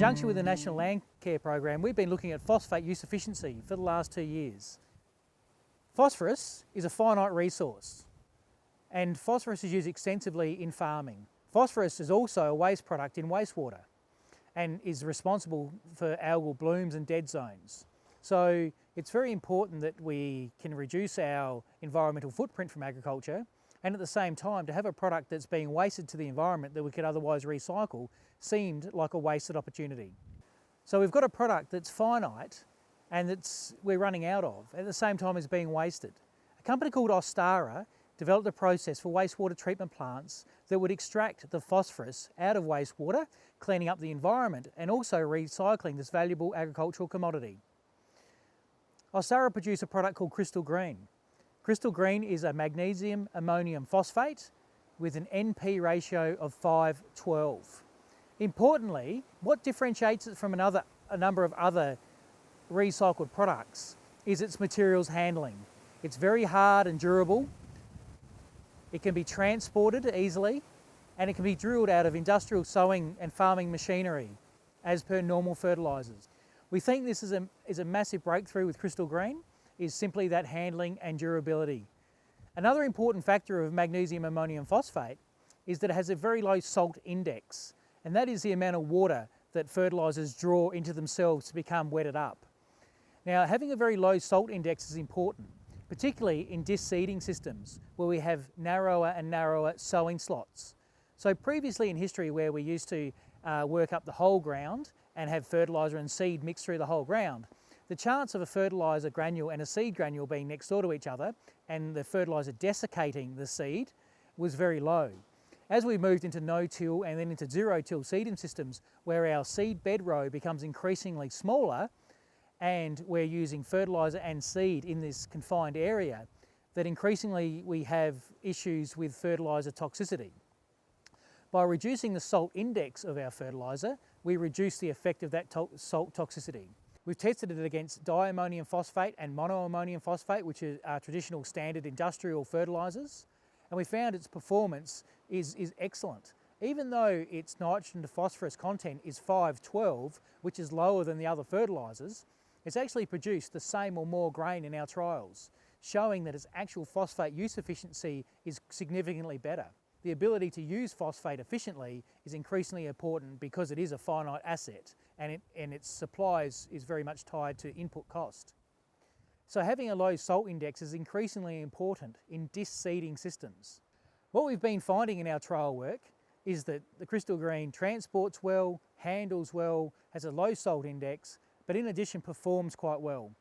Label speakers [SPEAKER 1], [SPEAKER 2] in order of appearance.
[SPEAKER 1] conjunction with the National Land Care Program, we've been looking at phosphate use efficiency for the last 2 years. Phosphorus is a finite resource, and phosphorus is used extensively in farming. Phosphorus is also a waste product in wastewater and is responsible for algal blooms and dead zones. So it's very important that we can reduce our environmental footprint from agriculture, and at the same time to have a product that's being wasted to the environment that we could otherwise recycle seemed like a wasted opportunity. So we've got a product that's finite and we're running out of, at the same time as being wasted. A company called Ostara developed a process for wastewater treatment plants that would extract the phosphorus out of wastewater, cleaning up the environment and also recycling this valuable agricultural commodity. Ostara produced a product called Crystal Green. Crystal Green is a magnesium ammonium phosphate with an NP ratio of 5:12. Importantly, what differentiates it from a number of other recycled products is its materials handling. It's very hard and durable, it can be transported easily, and it can be drilled out of industrial sowing and farming machinery as per normal fertilisers. We think this is a massive breakthrough with Crystal Green, is simply that handling and durability. Another important factor of magnesium ammonium phosphate is that it has a very low salt index, and that is the amount of water that fertilisers draw into themselves to become wetted up. Now, having a very low salt index is important, particularly in disc seeding systems where we have narrower and narrower sowing slots. So previously in history, where we used to work up the whole ground and have fertiliser and seed mixed through the whole ground, the chance of a fertiliser granule and a seed granule being next door to each other and the fertiliser desiccating the seed was very low. As we moved into no-till and then into zero-till seeding systems, where our seed bed row becomes increasingly smaller and we're using fertiliser and seed in this confined area, that increasingly we have issues with fertiliser toxicity. By reducing the salt index of our fertiliser, we reduce the effect of that salt toxicity. We've tested it against diammonium phosphate and monoammonium phosphate, which are traditional standard industrial fertilisers, and we found its performance is excellent. Even though its nitrogen to phosphorus content is 5:12, which is lower than the other fertilisers, it's actually produced the same or more grain in our trials, showing that its actual phosphate use efficiency is significantly better. The ability to use phosphate efficiently is increasingly important because it is a finite asset and its supply is very much tied to input cost. So having a low salt index is increasingly important in disc seeding systems. What we've been finding in our trial work is that the Crystal Green transports well, handles well, has a low salt index, but in addition performs quite well.